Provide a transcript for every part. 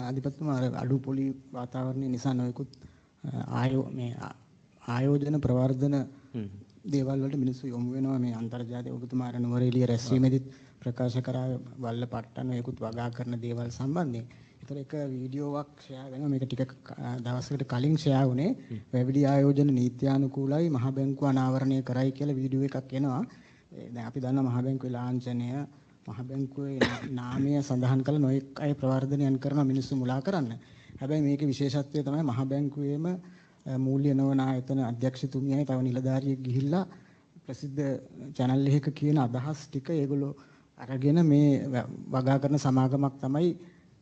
අධිපතිතුමා අර අඩු පොලි වාතාවරණය නිසා නොයෙකුත් ආයෝජන ප්‍රවර්ධන දේවල් වලට මිනිස්සු යොමු වෙනවා. මේ අන්තර්ජාතික ඔබතුමා අර නුවරඑළිය රැස්වීමේදීත් ප්‍රකාශ කරා වල්ල පට්ටන නොයෙකුත් වගා කරන දේවල් සම්බන්ධයෙන්. ඒතර එක වීඩියෝවක් ෂෙයා වෙනවා. මේක ටික දවසකට කලින් ෂෙයා වුණේ වැවිලි ආයෝජන නීත්‍යානුකූලයි මහ බැංකුව අනාවරණය කරයි කියලා වීඩියෝ එකක් එනවා. දැන් අපි දන්නවා මහ බැංකුවේ ලාංඡනය මහ බැංකුවේ නාමය සඳහන් කළ නොයෙක් අය ප්‍රවර්ධනයන් කරන මිනිස්සු මුලා කරන්න. හැබැයි මේකේ විශේෂත්වය තමයි මහ බැංකුවේම මූල්‍ය නොවන ආයතන අධ්‍යක්ෂතුමියයි තව නිලධාරියෙක් ගිහිල්ලා ප්‍රසිද්ධ channel එකක කියන අදහස් ටික ඒගොල්ලෝ අරගෙන මේ වගා කරන සමාගමක් තමයි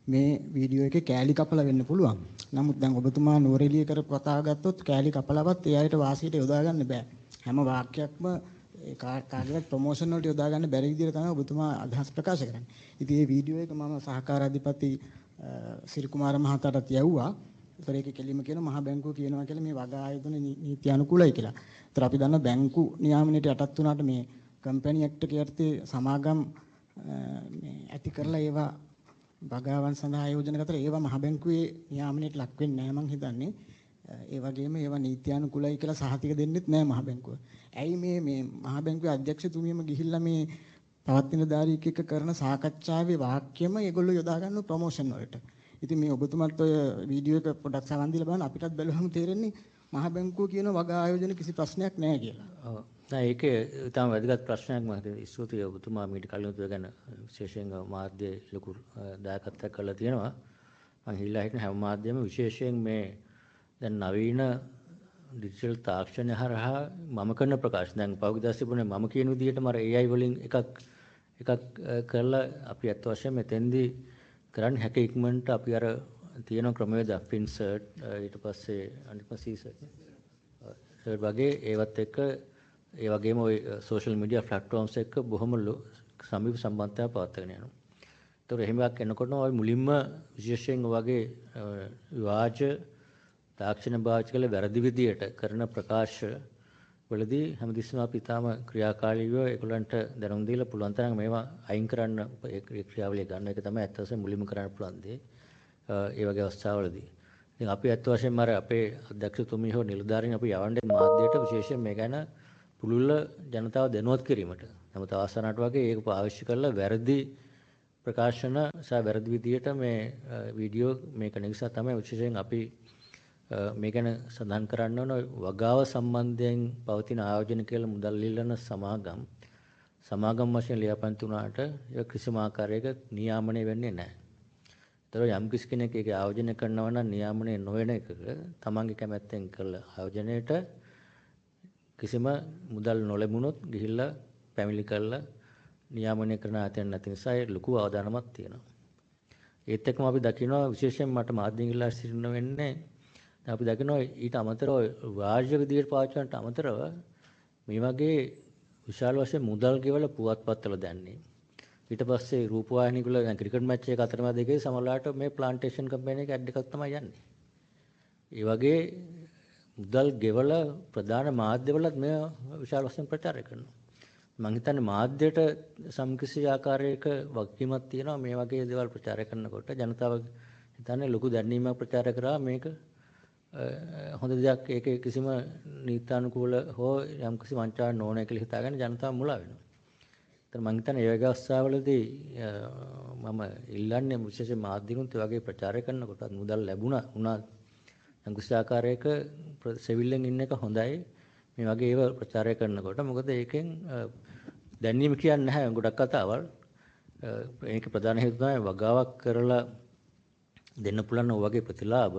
මේ වීඩියෝ එකේ කෑලි කපලා වෙන්න පුළුවන්. නමුත් දැන් ඔබතුමා නුවරඑළිය කරපු කතාව ගත්තොත් කෑලි කපලවත් ඒ අයට වාසියට යොදා ගන්න බෑ. හැම වාක්‍යයක්ම කාගේවත් ප්‍රොමෝෂන් වලට යොදා ගන්න බැරි විදිහට තමයි ඔබතුමා අදහස් ප්‍රකාශ කරන්නේ. ඉතින් මේ වීඩියෝ එක මම සහකාර අධිපති සිරි කුමාර මහතාටත් යවුවා. ඒතර ඒකේ කෙලිම කියන මහ බැංකුව කියනවා කියලා මේ වගා ආයතන නීති අනුකූලයි කියලා. ඒතර අපි දන්නවා බැංකු නියාමනයට යටත් වුණාට මේ කම්පැනි ඇක්ට් එකේ යටතේ සමාගම් මේ ඇති කරලා ඒවා වගාවන් සඳහා ආයෝජන කරලා ඒවා මහ බැංකුවේ නියාමනයට ලක් වෙන්නේ නැහැ මං හිතන්නේ. ඒ වගේම ඒවා නීත්‍යානුකූලයි කියලා සහතික දෙන්නෙත් නැහැ මහ බැංකුව. ඇයි මේ මහ බැංකුවේ අධ්‍යක්ෂතුමියම ගිහිල්ලා මේ පවත්වන දාරීක එක කරන සාකච්ඡාවේ වාක්‍යම ඒගොල්ලෝ යොදා ගන්න ප්‍රොමෝෂන් වලට. ඉතින් මේ ඔබතුමාත් ඔය වීඩියෝ එක පොඩ්ඩක් සවන් දීලා බලන්න අපිටත් බැලුවම තේරෙන්නේ මහ බැංකුව කියන වගා ආයෝජන කිසි ප්‍රශ්නයක් නැහැ කියලා. ඔව්. දැන් ඒකේ ඊටම වැදගත් ප්‍රශ්නයක් මම හිතන්නේ ස්තුතියි ඔබතුමා මීට කලින් උත්තර ගැන විශේෂයෙන් මාධ්‍යයේ ලොකු දායකත්වයක් කරලා තියෙනවා. මම හිල්ලා හිටන හැම මාධ්‍යම විශේෂයෙන් මේ දැන් නවීන ඩිජිටල් තාක්ෂණය හරහා මම කරන ප්‍රකාශ දැන් පෞද්ගලික දර්ශනයේ මම කියන විදිහටම අර AI වලින් එකක් කරලා අපි අත් වශයෙන් මෙතෙන්දී කරන්න හැක ඉක්මනට අපි අර තියෙන ක්‍රමවේද ෆින්සර්ට් ඊට පස්සේ අනිත් සීසර්ට් වගේ ඒවත් එක්ක ඒ වගේම ওই සෝෂල් මීඩියා ප්ලැට්ෆෝම්ස් එක්ක බොහොම සමීප සම්බන්ධතාවය පවත්වාගෙන යනවා. ඒතකොට එහෙම එකක් එනකොට ඔය මුලින්ම විශේෂයෙන් වගේ වාච තාක්ෂණ භාවිත කළ වැරදි විදියට කරන ප්‍රකාශ වලදී හැමතිස්සෙම අපි තාම ක්‍රියාකාරීව ඒගොල්ලන්ට දැනුම් දීලා පුළුවන් තරම් මේවා අයින් කරන්න ඒ ක්‍රියාවලිය ගන්න එක තමයි ඇත්ත වශයෙන්ම මුලින්ම කරන්න පුළුවන් දේ. ඒ වගේ අවස්ථාවලදී. ඉතින් අපි ඇත්ත වශයෙන්ම අර අපේ අධ්‍යක්ෂතුමිය හෝ නිලධාරීන් අපි යවන්නේ මාධ්‍යයට විශේෂයෙන් මේ ගැන පුළුල්ල ජනතාව දැනුවත් කිරීමට. නමුත් අවසානට වගේ ඒක පාවිච්චි කරලා වැරදි ප්‍රකාශන සහ වැරදි විදියට මේ වීඩියෝ මේක නිසා තමයි විශේෂයෙන් අපි මේ ගැන සඳහන් කරන්න ඕන වගාව සම්බන්ධයෙන් පවතින ආයෝජන කියලා මුදල් ඉල්ලන සමාගම් වශයෙන් ලියාපදිංචි වුණාට ඒක කිසිම ආකාරයක නියාමනය වෙන්නේ නැහැ. ඒතර යම් කිසි කෙනෙක් ඒක ආයෝජනය කරනවා නම් නියාමනය නොවන එකක තමන්ගේ කැමැත්තෙන් කළ ආයෝජනයේට කිසිම මුදල් නොලැබුණොත් ගිහිල්ලා පැමිණිලි කරලා නියාමනය කරන ආයතන නැති නිසා ඒ ලොකු අවදානමක් තියෙනවා. ඒත් එක්කම අපි දකිනවා විශේෂයෙන් මට මාධ්‍යයෙන් ඉල්ලා සිටින්න වෙන්නේ අපි දකිනවා ඊට අමතරව වාර්ෂික විදියට පාවිච්චි කරනට අමතරව මේ වගේ විශාල වශයෙන් මුදල් ගෙවලා පුවත්පත්වල දැන්නේ. ඊට පස්සේ රූපවාහිනී වල දැන් ක්‍රිකට් මැච් එක අතරමැද එකේ සමහරවිට මේ ප්ලාන්ටේෂන් කම්පැනි එක ඇඩ් එකක් තමයි යන්නේ. ඒ වගේ මුදල් ගෙවලා ප්‍රධාන මාධ්‍යවලත් මේ විශාල වශයෙන් ප්‍රචාරය කරනවා. මම හිතන්නේ මාධ්‍යයට සම්කිසි ආකාරයක වගකීමක් තියෙනවා මේ වගේ දේවල් ප්‍රචාරය කරනකොට ජනතාව හිතන්නේ ලොකු දැනීමක් ප්‍රචාර කරා මේක හොඳ දෙයක් ඒකේ කිසිම නීත්‍යානුකූල හෝ යම් කිසි වංචාවක් නොවන කියලා හිතාගෙන ජනතාව මුලා වෙනවා. ඒතර මම හිතන්නේ ඒ වගේ අවස්ථාවලදී මම ඉල්ලන්නේ විශේෂයෙන් මාධ්‍යවලුත් ඒ වගේ ප්‍රචාරය කරනකොට මුදල් ලැබුණා වුණා යම් කිසි ආකාරයක සෙවිල්ලෙන් ඉන්න එක හොඳයි. මේ වගේ ඒවා ප්‍රචාරය කරනකොට මොකද ඒකෙන් දැනීම කියන්නේ නැහැ ගොඩක් කතාවල්. ඒක ප්‍රධාන හේතුව තමයි වගාවක් කරලා දෙන්න පුළුවන් ඔය වගේ ප්‍රතිලාභ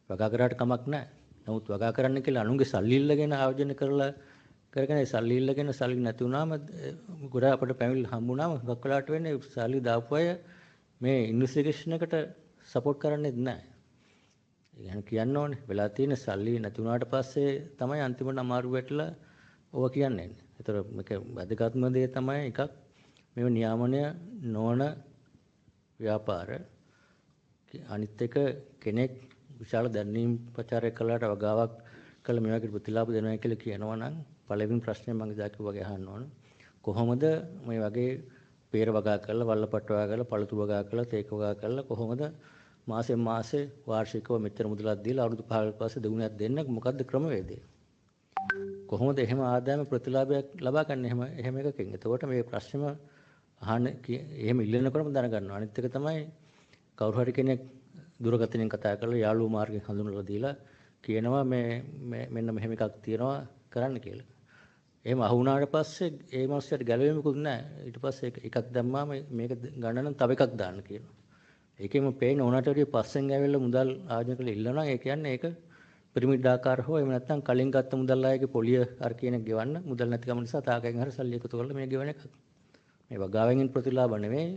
වගා කරාට කමක් නැහැ. නමුත් වගා කරන්න කියලා අනුන්ගේ සල්ලි ඉල්ලගෙන ආයෝජන කරලා කරගෙන ඒ සල්ලි ඉල්ලගෙන සල්ලි නැති වුණාම ගොඩාක් අපිට පැමිණිලි හම්බුනාම හුඟක් වෙලාවට වෙන්නේ සල්ලි දාපු අය මේ ඉන්වෙස්ටිගේෂන් එකට සපෝට් කරන්නේ නැහැ. ඒ කියන්න ඕනේ වෙලා තියෙන සල්ලි නැති වුණාට පස්සේ තමයි අන්තිමට අමාරු වෙట్లా ඕවා කියන්නේ. ඒතර මේක වැදගත්ම දේ තමයි එකක් මේව නියාමනය නොවන ව්‍යාපාර. අනිත් එක කෙනෙක් විශාල දැනීම් ප්‍රචාරය කළාට වගාවක් කළ මේ වගේ ප්‍රතිලාභ දෙනවා කියලා කියනවා නම් පළවෙනි ප්‍රශ්නේ මම ඉදාක වගේ අහන්න ඕන. කොහොමද මේ වගේ peer වගා කරලා වල්ලපට් වගා කරලා පළතු වගා කරලා තේක වගා කරලා කොහොමද මාසෙන් මාසේ වාර්ෂිකව මෙච්චර මුදලක් දීලා අවුරුදු 5කට පස්සේ දෙගුණයක් දෙන්න මොකද්ද ක්‍රමවේදය? කොහොමද එහෙම ආදායම ප්‍රතිලාභයක් ලබා ගන්න එහෙම එකකින්? එතකොට මේ ප්‍රශ්නෙම අහන්න එහෙම ඉල්ලනකොටම දැනගන්නවා. අනිත් එක තමයි කවුරු හරි කෙනෙක් දුරකථනයෙන් කතා කරලා යාළුවෝ මාර්ගයෙන් හඳුන්වලා දීලා කියනවා මේ මෙන්න මෙහෙම එකක් තියෙනවා කරන්න කියලා. එහෙම අහු වුණාට පස්සේ ඒ මාසයට ගැලවෙමුකුත් නැහැ. ඊට පස්සේ එකක් දැම්මාම මේක ගන්න නම් තව එකක් දාන්න කියනවා. ඒකෙම පේන ඕනට වඩා පස්සෙන් ඇවිල්ලා මුදල් ආයෝජන කරලා ඉල්ලනවා. ඒ කියන්නේ ඒක පිරමිඩ් ආකාර හෝ එහෙම නැත්නම් කලින් ගත්ත මුදල් ආයේගේ පොලිය අර කියන එක ගෙවන්න මුදල් නැතිකම නිසා තාකෙන් හරි සල්ලි එකතු කරලා මේ ගෙවන එකක්. මේ වගාවෙන් ප්‍රතිලාභ නෙවෙයි.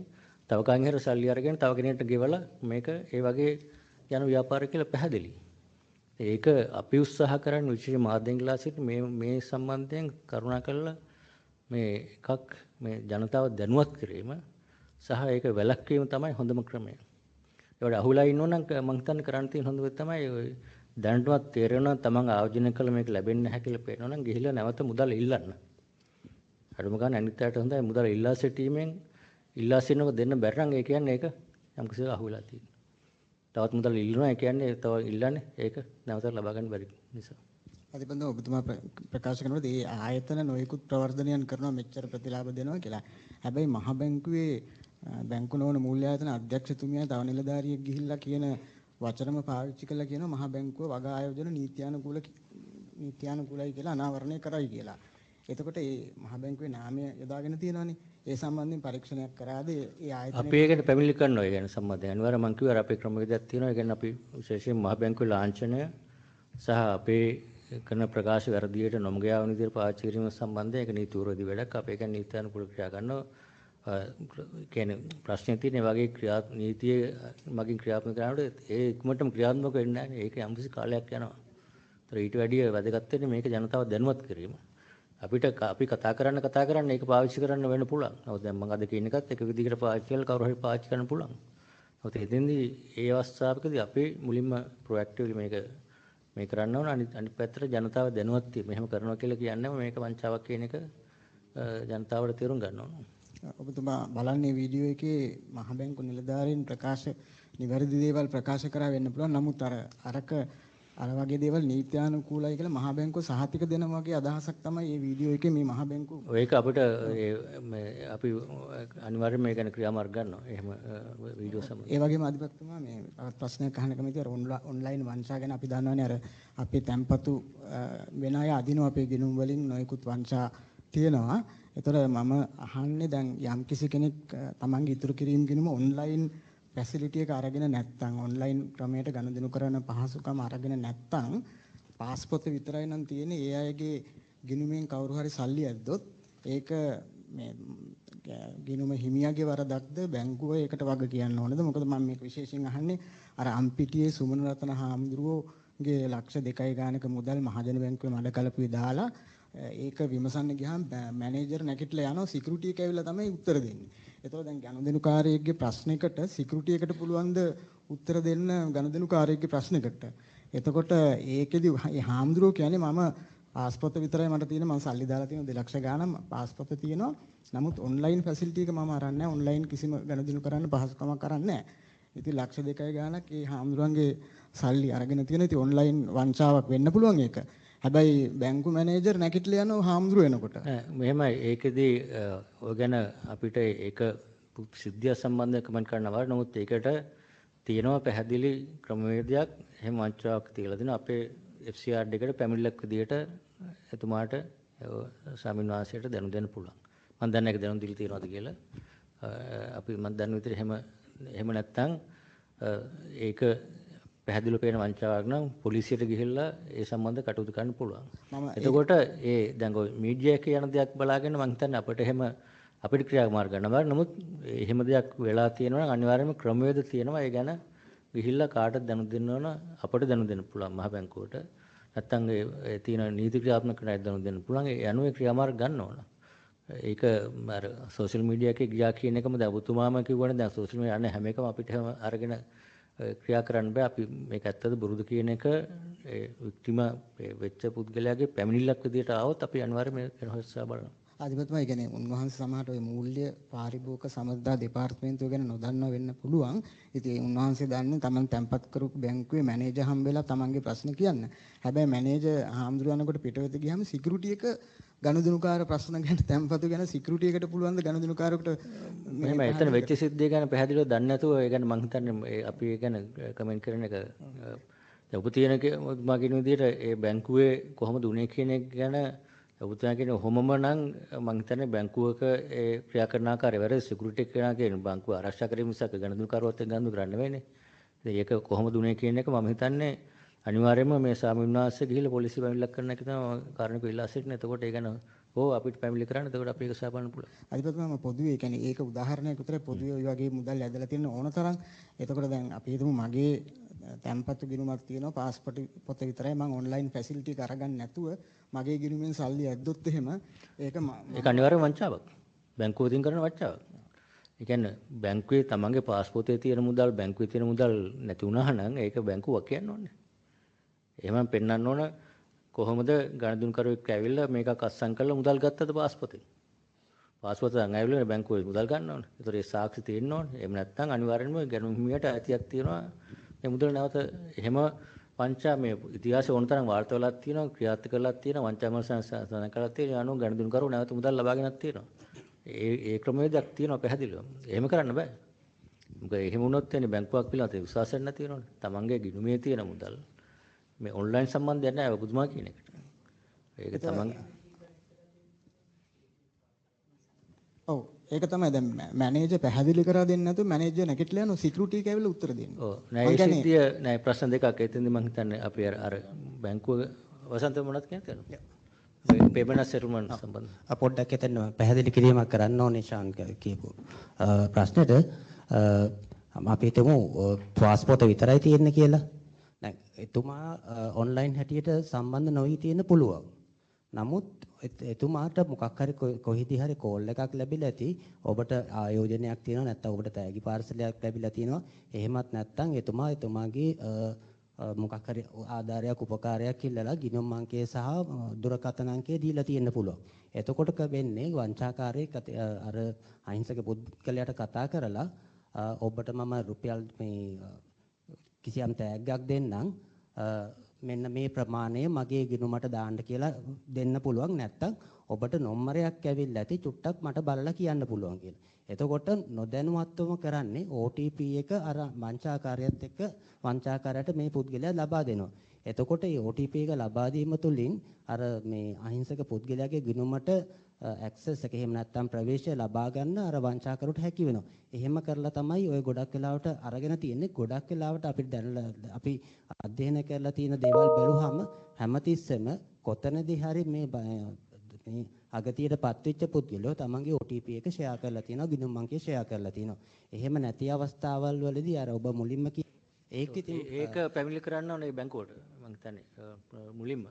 තව කයින් හරි සල්ලි අරගෙන තව කෙනෙක්ට ගෙවලා මේක ඒ වගේ යන ව්‍යාපාර කියලා පැහැදිලි. ඒක අපි උත්සාහ කරන්නේ විශේෂ මාධ්‍යංගලා සිට මේ සම්බන්ධයෙන් කරුණාකරලා මේ එකක් මේ ජනතාව දැනුවත් කිරීම සහ ඒක වැළැක්වීම තමයි හොඳම ක්‍රමය. ඒවට අහුලා ඉන්නවනම් මම හිතන්නේ කරන්න තියෙන හොඳම තමයි ඔය දැනටවත් තේරෙනවා තමන් ආයෝජනය කළ මේක ලැබෙන්නේ නැහැ කියලා පේනවනම් ගිහිල්ලා නැවත මුදල් ඉල්ලන්න. අරම ගන්න අනිත් අයට හොඳයි මුදල් ඉල්ලා සිටීමෙන් ඉල්ලා සිටිනක දෙන්න බැරි නම් ඒ කියන්නේ ඒක යම්කිසි අහුවෙලා තියෙනවා. තවත් මුදල් ඉල්ලනවා ඒ කියන්නේ තව ඉල්ලන්නේ ඒක නැවත ලබා ගන්න බැරි නිසා. අධිපති ඔබතුමා ප්‍රකාශ කරනකොට මේ ආයතන නොයෙකුත් ප්‍රවර්ධනයන් කරනවා මෙච්චර ප්‍රතිලාභ දෙනවා කියලා. හැබැයි මහ බැංකුවේ බැංකු නොවන මූල්‍ය ආයතන අධ්‍යක්ෂතුමියා තව නිලධාරියෙක් ගිහිල්ලා කියන වචනම පාවිච්චි කළා කියනවා මහ බැංකුව වගා ආයෝජන නීත්‍යානුකූලයි කියලා අනාවරණය කරයි කියලා. එතකොට මේ මහ බැංකුවේ නාමය යොදාගෙන තියෙනවානේ. ඒ සම්බන්ධයෙන් පරීක්ෂණයක් කරාද ඒ ආයතන අපි ඒකට පැමිණිලි කරනවා. ඒ කියන්නේ සම්බන්ධයෙන් අනිවාර්යයෙන් මම කිව්වා අපේ ක්‍රමවේදයක් තියෙනවා. ඒ කියන්නේ අපි විශේෂයෙන් මහ බැංකුවේ ලාංඡනය සහ අපේ කරන ප්‍රකාශ වැරදියට නොමග යාවන විදිහට පාවිච්චි කිරීම සම්බන්ධයෙන් ඒක නීති විරෝධී වැඩක්. අපි ඒක නීත්‍යානුකූල ක්‍රියා කරනවා. කියන්නේ ප්‍රශ්නේ තියෙන වගේ නීතියේ මගින් ක්‍රියාත්මක කරනකොට ඒ ඉක්මනටම ක්‍රියාත්මක වෙන්නේ නැහැ. ඒක යම්කිසි කාලයක් යනවා. ඒතර ඊට වැඩිය වැදගත් වෙන්නේ මේක ජනතාව දැනුවත් කිරීම. අපි කතා කරන්න ඒක පාවිච්චි කරන්න වෙන්න පුළුවන්. නමුත් දැන් මම අද කියන එකත් එක විදිහකට පාවිච්චි කරලා කවුරු හරි පාවිච්චි කරන්න පුළුවන්. නමුත් එතෙන්දී ඒ අවස්ථාවකදී අපි මුලින්ම ප්‍රොඇක්ටිව්ලි මේක කරන්න ඕන. අනිත් පැත්තට ජනතාව දැනුවත් වීම. මෙහෙම කරනවා කියලා කියන්නේ මේක වංචාවක් කියන එක ජනතාවට තේරුම් ගන්න ඕන. ඔබතුමා බලන්නේ වීඩියෝ එකේ මහ බැංකු නිලධාරීන් නිවැරදි දේවල් ප්‍රකාශ කරා වෙන්න පුළුවන්. නමුත් අර වගේ දේවල් නීත්‍යානුකූලයි කියලා මහ බැංකුව සහතික දෙන වගේ අදහසක් තමයි මේ වීඩියෝ එකේ මේ මහ බැංකුව. ඒක අපිට අපි අනිවාර්යයෙන් මේ ගැන ක්‍රියාමාර්ග ගන්නවා. එහෙම වීඩියෝ සම්බන්ධ. ඒ වගේම අධිපතිතුමා මේ ප්‍රශ්නයක් අහන්න කැමතියි. අර ඔන්ලයින් වංචා ගැන අපි දන්නවනේ අර අපේ තැම්පතු වෙන අය අදිනවා අපේ ගිණුම් වලින් නොයෙකුත් වංචා තියෙනවා. ඒතර මම අහන්නේ දැන් යම්කිසි කෙනෙක් තමන්ගේ ඉතුරු කිරීම ගිණුම ඔන්ලයින් ෆැසිලිටි එක අරගෙන නැත්නම් ඔන්ලයින් ක්‍රමයට ගනුදෙනු කරන පහසුකම අරගෙන නැත්නම් පාස්පෝර්ත විතරයි නම් තියෙන්නේ. ඒ අයගේ ගිණුමෙන් කවුරු හරි සල්ලි ඇද්දොත් ඒක මේ ගිණුම හිමියාගේ වරදක්ද බැංකුව ඒකට වග කියන්න ඕනද? මොකද මම මේක විශේෂයෙන් අහන්නේ අර අම්පිටියේ සුමන රතන හාමුදුරුවෝගේ ලක්ෂ 2යි ගානක මුදල් මහජන බැංකුවේ මඩ කලපුවේ දාලා ඒක විමසන්න ගියාම මැනේජර් නැගිටලා යනවා සිකියුරිටි එක ඇවිල්ලා තමයි උත්තර දෙන්නේ. ඒතකොට දැන් ගනුදෙනුකාරයෙක්ගේ ප්‍රශ්නයකට සිකියුරිටි එකට පුළුවන් ද උත්තර දෙන්න ගනුදෙනුකාරයෙක්ගේ ප්‍රශ්නයකට. එතකොට ඒකෙදි මේ හාමුදුරුවෝ කියන්නේ මම පාස්පෝර්ත විතරයි මට තියෙන මම සල්ලි දාලා තියෙන 2 ලක්ෂ ගාණක් පාස්පෝර්ත තියෙනවා. නමුත් ඔන්ලයින් ෆැසිලිටි එක මම අරන් නැහැ. ඔන්ලයින් කිසිම ගනුදෙනු කරන්න පහසුකමක් අරන් නැහැ. ඉතින් ලක්ෂ 2යි ගාණක් ඒ හාමුදුරුවන්ගේ සල්ලි අරගෙන තියෙන. ඉතින් ඔන්ලයින් වංචාවක් වෙන්න පුළුවන් ඒක. හැබැයි බැංකු මැනේජර් නැගිටලා යනවා හාමුදුරුවෝ එනකොට. මෙහෙමයි ඒකෙදී ඔය ගැන අපිට ඒක සිද්ධිය සම්බන්ධව කමෙන්ට් කරන්න බෑ. නමුත් ඒකට තියෙනවා පැහැදිලි ක්‍රමවේදයක්. එහෙම වංචාවක් තියලා දෙන අපේ FCR එකට පැමිණිල්ලක් විදියට එතුමාට ස්වාමීන් වහන්සේට දැනුම් දෙන්න පුළුවන්. මම දන්නේ ඒක දැනුම් දීලා තියෙනවද කියලා. අපි මම දන්න විදිහට එහෙම නැත්නම් ඒක පැහැදිලිව පේන වංචාවක් නම් පොලිසියට ගිහිල්ලා ඒ සම්බන්ධ කටයුතු කරන්න පුළුවන්. එතකොට දැන් ඔය මීඩියා එකේ යන දෙයක් බලාගෙන මම හිතන්නේ අපිට ක්‍රියාමාර්ග ගන්න බෑ. නමුත් එහෙම දෙයක් වෙලා තියෙනවා නම් අනිවාර්යයෙන්ම ක්‍රමවේද තියෙනවා. ඒ ගැන ගිහිල්ලා කාටද දැනුම් දෙන්න ඕන අපිට දැනුම් දෙන්න පුළුවන් මහ බැංකුවට. නැත්තම් ඒ තියෙන නීති ක්‍රියාත්මක කරන අය දැනුම් දෙන්න පුළුවන්. ඒ අනුව ක්‍රියාමාර්ග ගන්න ඕන. ඒක අර සෝෂල් මීඩියා එකේ ගියා කියන එකම දැන් ඔබතුමාම කිව්වනේ දැන් සෝෂල් මීඩියා යන්නේ හැම එකම අපිට හැම අරගෙන ක්‍රියා කරන්න බෑ. අපි මේක ඇත්තද බොරුද කියන එක ඒ වික්ටිම වෙච්ච පුද්ගලයාගේ පැමිණිල්ලක් විදියට ආවොත් අපි අනිවාර්යයෙන් මේක හොස්සා බලනවා. අධිපතිතුමා කියන්නේ උන්වහන්සේ සමහරට ওই මූල්‍ය පාරිභෝගික සමස්දා දෙපාර්තමේන්තුව ගැන නොදන්නව වෙන්න පුළුවන්. ඉතින් ඒ උන්වහන්සේ දන්නේ Taman තැන්පත් කරපු බැංකුවේ මැනේජර් හම්බෙලා Tamanගේ ප්‍රශ්න කියන්න. හැබැයි මැනේජර් හාමුදුරුවන්කට පිටවෙත ගියාම සිකියුරිටි එක ගනුදෙනුකාර ප්‍රශ්න ගැන තැන්පතු ගැන සිකියුරිටි එකට පුළුවන් ද ගනුදෙනුකාරකට මෙහෙම එතන වෙච්ච සිද්ධිය ගැන පැහැදිලිව දන්නේ නැතුව ඒ ගැන මම හිතන්නේ අපි ඒ ගැන කමෙන්ට් කරන එක දැන් ඔබ තියෙන මා කියන විදිහට ඒ බැංකුවේ කොහොමද උනේ කියන එක ගැන ඔබතුමා කියන ඔහොමම නම් මම හිතන්නේ බැංකුවක ඒ ක්‍රියා කරන ආකාරය වැරදි සිකියුරිටි එක කරනවා කියන බැංකුව ආරක්ෂා කිරීම මිසක් ගනුදෙනුකාරවත් ගනුදෙනු කරන්න නෙවෙයිනේ. ඉතින් ඒක කොහොමද උනේ කියන එක මම හිතන්නේ අනිවාර්යයෙන්ම මේ ස්වාමීන් වහන්සේ ගිහිල්ලා පොලිසිය පැමිණිල්ලක් කරන්න එක තමයි කාරණේක ඉල්ලා සිටින. එතකොට ඒ ගැන අපිට පැමිණිලි කරන්න. එතකොට අපි ඒක සාපන්න පුළුවන්. අධිපතිතුමා පොදුවේ කියන්නේ ඒක උදාහරණයක් විතරයි පොදුවේ ওই වගේ මුදල් ඇදලා තියෙන ඕන තරම්. එතකොට දැන් අපි හිතමු මගේ තැන්පතු ගිණුමක් තියෙනවා පාස්පෝර්ට් පොත විතරයි මම ඔන්ලයින් ෆැසිලිටි එක අරගන්න නැතුව මගේ ගිණුමෙන් සල්ලි ඇද්දොත් එහෙම ඒක අනිවාර්යයෙන් වංචාවක්. බැංකුවෙන් කරන වංචාවක්. ඒ කියන්නේ බැංකුවේ තමන්ගේ පාස්පෝර්ටයේ තියෙන මුදල් බැංකුවේ තියෙන මුදල් නැති වුණා නම් ඒක බැංකුවක් කියන්න ඕනේ. එහෙමම පෙන්වන්න ඕන කොහොමද ගණදුන්කරුවෙක් ඇවිල්ලා මේකක් අස්සම් කරලා මුදල් ගත්තද පාස්පෝර්ටේ. පාස්පෝර්ටයෙන් ඇවිල්ලා බැංකුවේ මුදල් ගන්න ඕනේ. ඒතර ඒ සාක්ෂි තියෙන්න ඕනේ. එහෙම නැත්නම් අනිවාර්යෙන්ම ගණන් හිමියට අයිතියක් තියෙනවා. මේ මුදල් නැවත එහෙම වංචා මේ ඉතිහාසයේ ඕන තරම් වාර්තා වෙලක් තියෙනවා ක්‍රියාත්මක කරලක් තියෙනවා වංචා මනසන කරලක් තියෙනවා අනුන් ගණදුන්කරුවෝ නැවත මුදල් ලබාගෙනක් තියෙනවා. ඒ ක්‍රමවේදයක් තියෙනවා පැහැදිලිව. එහෙම කරන්න බෑ. මොකද එහෙම වුණොත් එන්නේ බැංකුවක් පිළිබඳ විශ්වාසයක් නැති වෙනවනේ. තමන්ගේ ගිණුමේ තියෙන මුදල් මේ ඔන්ලයින් සම්බන්ධයක් නැහැ ඔබතුමා කියන එකට. ඒක තමන් ඔව් ඒක තමයි දැන් මැනේජර් පැහැදිලි කරලා දෙන්නේ නැතුව මැනේජර් නැගිටලා යන සිකියුරිටි එක ඇවිල්ලා උත්තර දෙන්නේ. ඔව් නෑ ඒ සිද්ධිය නෑ ප්‍රශ්න දෙකක් එතෙන්දී මම හිතන්නේ අපි අර බැංකුව වසන්ත මොනවද කියන්නේ? පේමන්ට් සෙටල්මන්ට් සම්බන්ධ. පොඩ්ඩක් එතන පැහැදිලි කිරීමක් කරන්න ඕනේ ශාන් කියපු ප්‍රශ්නෙට අපි හිතමු පාස්පෝර්ට් විතරයි තියෙන්නේ කියලා. දැන් එතුමා ඔන්ලයින් හැටියට සම්බන්ධ නොවී තියෙන්න පුළුවන්. නමුත් එතුමාට මොකක් හරි කොහිදී හරි කෝල් එකක් ලැබිලා ඇති ඔබට ආයෝජනයක් තියෙනවා නැත්නම් ඔබට තෑගි පාර්සලයක් ලැබිලා තියෙනවා. එහෙමත් නැත්නම් එතුමාගේ මොකක් හරි ආධාරයක් උපකාරයක් ඉල්ලලා ගිණුම් අංකය සහ දුරකථන අංකය දීලා තියෙන්න පුළුවන්. එතකොට වෙන්නේ වංචාකාරයෙක් අර අහිංසක පුද්ගලයාට කතා කරලා ඔබට මම රුපියල් මේ කිසියම් තෑග්ගක් දෙන්නම් මෙන්න මේ ප්‍රමාණය මගේ ගිණුමට දාන්න කියලා දෙන්න පුළුවන්. නැත්නම් ඔබට නම්බරයක් ඇවිල්ලා ඇති චුට්ටක් මට බලලා කියන්න පුළුවන් කියලා. එතකොට නොදැනුවත්වම කරන්නේ OTP එක අර වංචාකාරයත් එක්ක වංචාකාරයට මේ පුද්ගලයා ලබා දෙනවා. එතකොට මේ OTP එක ලබා දීම තුළින් අර මේ අහිංසක පුද්ගලයාගේ ගිණුමට ඇක්සස් එක එහෙම නැත්නම් ප්‍රවේශය ලබා ගන්න අර වංචාකරුට හැකි වෙනවා. එහෙම කරලා තමයි ඔය ගොඩක් වෙලාවට අරගෙන තියෙන්නේ. ගොඩක් වෙලාවට අපි අධ්‍යයනය කරලා තියෙන දේවල් බැලුවහම හැමතිස්සෙම කොතනදී හරි මේ අගතියටපත් වෙච්ච පුද්ගලයෝ තමන්ගේ OTP එක ෂෙයා කරලා තියෙනවා, ගිණුම් අංකය ෂෙයා කරලා තියෙනවා. එහෙම නැති අවස්ථාවල් වලදී අර ඔබ මුලින්ම ඒක පැමිණිලි කරන්න ඕනේ බැංකුවට. මම හිතන්නේ මුලින්ම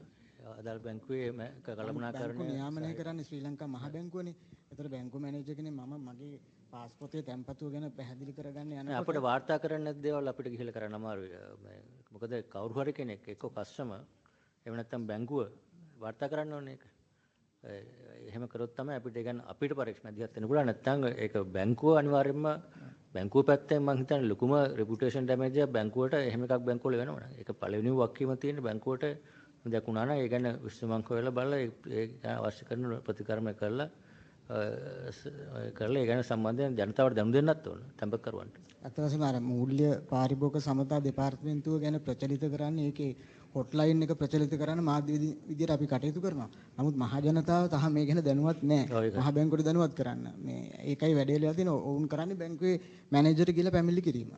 අදාළ බැංකුවේ කළමනාකරණය නියාමනය කරන්නේ ශ්‍රී ලංකා මහ බැංකුවනේ. ඒතර බැංකු මැනේජර් කෙනෙක් මම මගේ පාස්පෝර්ටයේ තැන්පතුව ගැන පැහැදිලි කරගන්න යනකොට අපිට වාර්තා කරන්න නැති දේවල් අපිට ගිහිල්ලා කරන්න අමාරුයි. මොකද කවුරු හරි කෙනෙක් එක්ක කස්ටමර් එහෙම නැත්නම් බැංකුව වාර්තා කරන්න ඕනේ ඒක. එහෙම කරොත් තමයි අපිට ගන්න අපිට පරීක්ෂණ දිහත් වෙන්න පුළුවන්. නැත්නම් ඒක බැංකුව අනිවාර්යයෙන්ම බැංකුව පැත්තෙන් මම හිතන්නේ ලොකුම රෙපියුටේෂන් ඩැමේජ් එක බැංකුවට එහෙම එකක් බැංකුවල වෙනවා. ඒක පළවෙනිම වක්කීම තියෙන බැංකුවට දෙයක් වුණා නම් ඒ ගැන විශ්ලේෂණ කරලා බලලා ඒ අවශ්‍ය කරන ප්‍රතික්‍රම කරලා ඒ ගැන සම්බන්ධයෙන් ජනතාවට දැනුම් දෙන්නත් ඕන තැන්පත් කරුවන්ට. අත් වශයෙන්ම අර මූල්‍ය පාරිභෝගික සමතා දෙපාර්තමේන්තුව ගැන ප්‍රචලිත කරන්නේ ඒකේ හොට්ලයින් එක ප්‍රචලිත කරන මාධ්‍ය විදියට අපි කටයුතු කරනවා. නමුත් මහ ජනතාව තාම මේ ගැන දැනුවත් නැහැ. මහ බැංකුවට දැනුවත් කරන්න. මේ ඒකයි වැඩේලා තියෙන ඕන් කරන්නේ බැංකුවේ මැනේජර් කියලා පැමිණිලි කිරීම.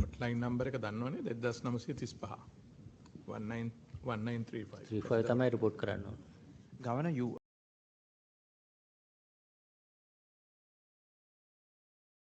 හොට්ලයින් නම්බර එක දන්නවනේ 2935 1935 තමයි රිපෝට් කරන්න ඕන. Governor, you